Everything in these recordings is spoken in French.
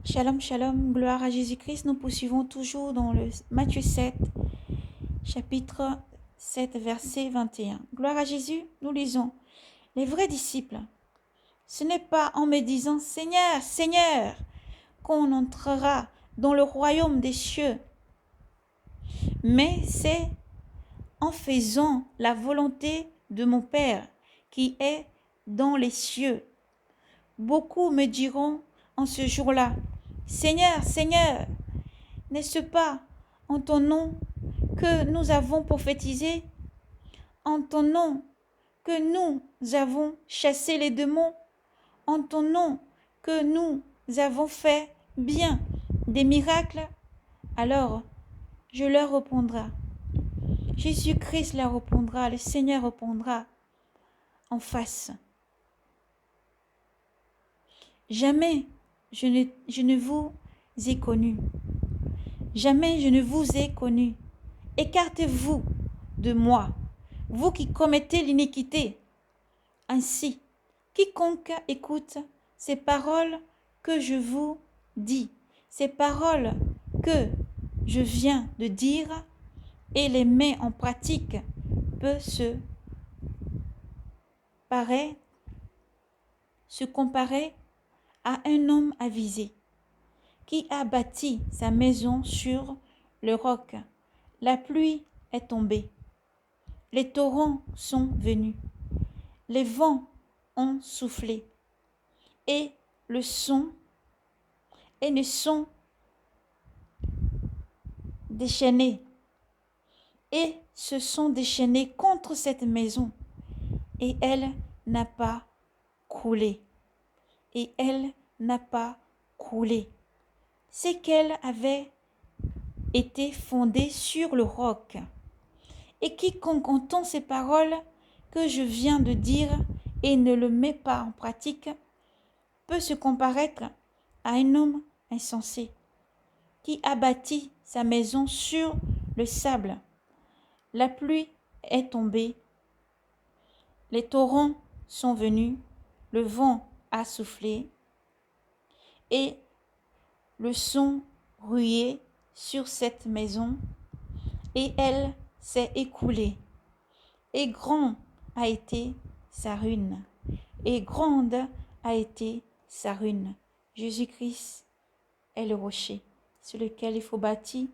Shalom, shalom, gloire à Jésus-Christ. Nous poursuivons toujours dans le Matthieu 7, chapitre 7, verset 21. Gloire à Jésus, nous lisons. Les vrais disciples, ce n'est pas en me disant Seigneur, Seigneur, qu'on entrera dans le royaume des cieux, mais c'est en faisant la volonté de mon Père qui est dans les cieux. Beaucoup me diront en ce jour-là, Seigneur, Seigneur, n'est-ce pas en ton nom que nous avons prophétisé, en ton nom que nous avons chassé les démons, en ton nom que nous avons fait bien des miracles? Alors je leur répondrai. Jésus-Christ leur répondra, le Seigneur répondra en face. Jamais je ne vous ai connu. Jamais je ne vous ai connu. Écartez-vous de moi, vous qui commettez l'iniquité. Ainsi, quiconque écoute ces paroles que je vous dis, ces paroles que je viens de dire, et les met en pratique, peut se comparer à un homme avisé qui a bâti sa maison sur le roc. La pluie est tombée, les torrents sont venus, les vents ont soufflé et ne sont déchaînés et se sont déchaînés contre cette maison, et elle n'a pas coulé. Et elle n'a pas coulé. C'est qu'elle avait été fondée sur le roc. Et quiconque entend ces paroles que je viens de dire et ne le met pas en pratique peut se comparaître à un homme insensé qui a bâti sa maison sur le sable. La pluie est tombée, les torrents sont venus, le vent a soufflé et le sont rué sur cette maison, et elle s'est écoulée. Et grand a été sa ruine. Et grande a été sa ruine. Jésus-Christ est le rocher sur lequel il faut bâtir.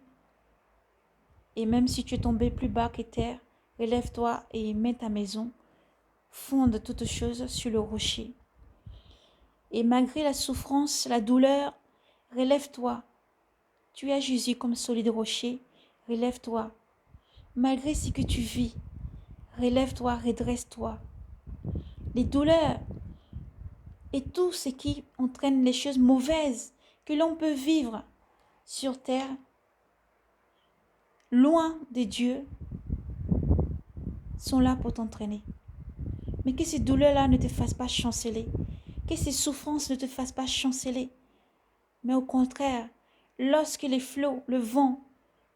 Et même si tu es tombé plus bas que terre, relève-toi et mets ta maison. Fonde toutes choses sur le rocher. Et malgré la souffrance, la douleur, relève-toi. Tu as Jésus comme solide rocher. Relève-toi. Malgré ce que tu vis, relève-toi, redresse-toi. Les douleurs et tout ce qui entraîne les choses mauvaises que l'on peut vivre sur terre, loin de Dieu, sont là pour t'entraîner. Mais que ces douleurs-là ne te fassent pas chanceler, que ces souffrances ne te fassent pas chanceler. Mais au contraire, lorsque les flots, le vent,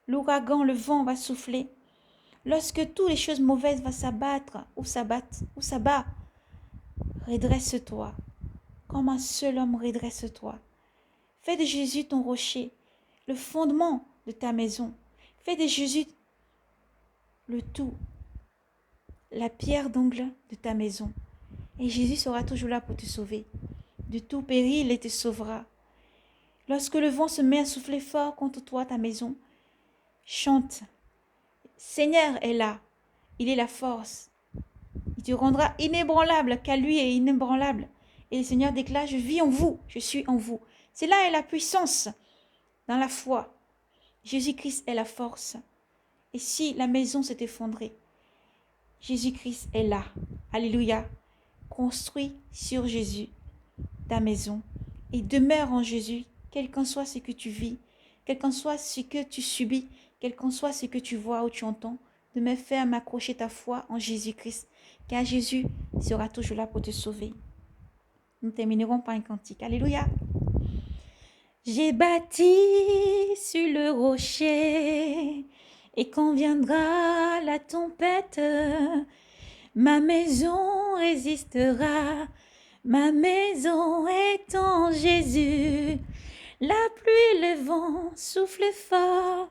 l'ouragan, le vent va souffler, lorsque toutes les choses mauvaises vont s'abattre ou s'abat, redresse-toi. Comme un seul homme, redresse-toi. Fais de Jésus ton rocher, le fondement de ta maison. Fais de Jésus le tout, la pierre d'angle de ta maison. Et Jésus sera toujours là pour te sauver. De tout péril, il te sauvera. Lorsque le vent se met à souffler fort contre toi, ta maison, chante. Seigneur est là. Il est la force. Il te rendra inébranlable, car lui est inébranlable. Et le Seigneur déclare, je vis en vous, je suis en vous. C'est là est la puissance dans la foi. Jésus-Christ est la force. Et si la maison s'est effondrée, Jésus-Christ est là. Alléluia. Construis sur Jésus ta maison et demeure en Jésus, quel qu'en soit ce que tu vis, quel qu'en soit ce que tu subis, quel qu'en soit ce que tu vois ou tu entends. Demeure ferme, accrocher ta foi en Jésus-Christ, car Jésus sera toujours là pour te sauver. Nous terminerons par un cantique. Alléluia. J'ai bâti sur le rocher, et quand viendra la tempête, ma maison résistera. Ma maison est en Jésus. La pluie et le vent soufflent fort,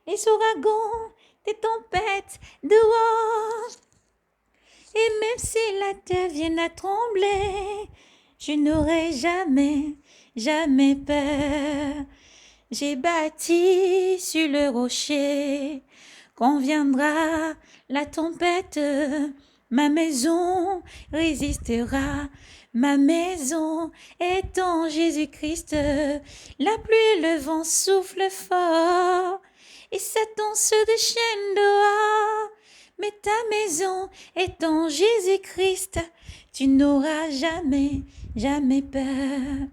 les ouragans, des tempêtes dehors. Et même si la terre vient à trembler, je n'aurai jamais, jamais peur. J'ai bâti sur le rocher, quand viendra la tempête, ma maison résistera. Ma maison est en Jésus-Christ. La pluie et le vent soufflent fort, et Satan se déchaîne dehors. Mais ta maison est en Jésus-Christ. Tu n'auras jamais, jamais peur.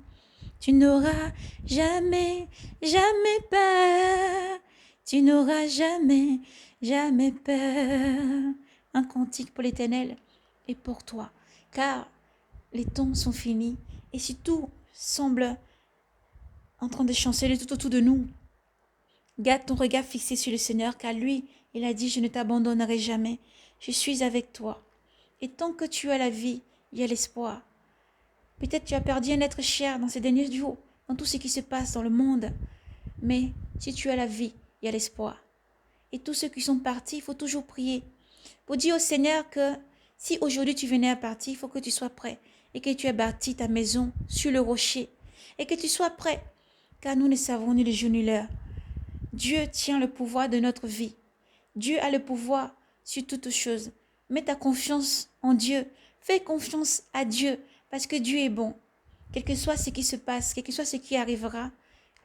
Tu n'auras jamais, jamais peur. Tu n'auras jamais, jamais peur. Un cantique pour l'Éternel et pour toi. Car les temps sont finis. Et si tout semble en train de chanceler tout autour de nous, garde ton regard fixé sur le Seigneur, car lui, il a dit, je ne t'abandonnerai jamais. Je suis avec toi. Et tant que tu as la vie, il y a l'espoir. Peut-être tu as perdu un être cher dans ces derniers jours, dans tout ce qui se passe dans le monde. Mais si tu as la vie, il y a l'espoir. Et tous ceux qui sont partis, il faut toujours prier. Pour dire au Seigneur que si aujourd'hui tu venais à partir, il faut que tu sois prêt. Et que tu aies bâti ta maison sur le rocher. Et que tu sois prêt. Car nous ne savons ni le jour ni l'heure. Dieu tient le pouvoir de notre vie. Dieu a le pouvoir sur toutes choses. Mets ta confiance en Dieu. Fais confiance à Dieu parce que Dieu est bon. Quel que soit ce qui se passe, quel que soit ce qui arrivera,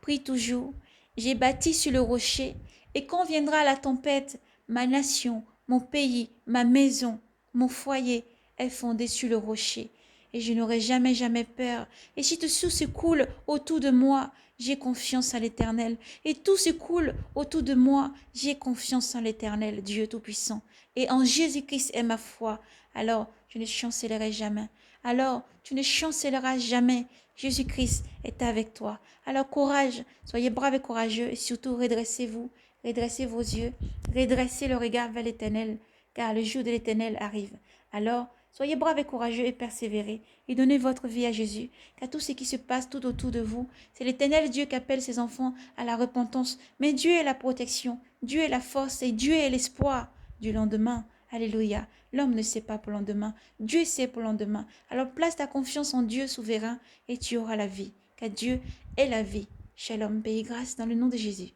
prie toujours. J'ai bâti sur le rocher et quand viendra la tempête, ma nation, mon pays, ma maison, mon foyer est fondé sur le rocher. Et je n'aurai jamais, jamais peur. Et si tout se coule autour de moi, j'ai confiance en l'Éternel. Et tout se coule autour de moi, j'ai confiance en l'Éternel, Dieu Tout-Puissant. Et en Jésus-Christ est ma foi. Alors, je ne chancellerai jamais. Alors, tu ne chancelleras jamais. Jésus-Christ est avec toi. Alors, courage, soyez braves et courageux et surtout redressez-vous, redressez vos yeux, redressez le regard vers l'Éternel, car le jour de l'Éternel arrive. Alors, soyez braves et courageux et persévérez et donnez votre vie à Jésus, car tout ce qui se passe tout autour de vous, c'est l'Éternel Dieu qui appelle ses enfants à la repentance. Mais Dieu est la protection, Dieu est la force et Dieu est l'espoir du lendemain. Alléluia. L'homme ne sait pas pour le lendemain, Dieu sait pour le lendemain. Alors place ta confiance en Dieu souverain et tu auras la vie, car Dieu est la vie. Shalom, paix et grâce dans le nom de Jésus.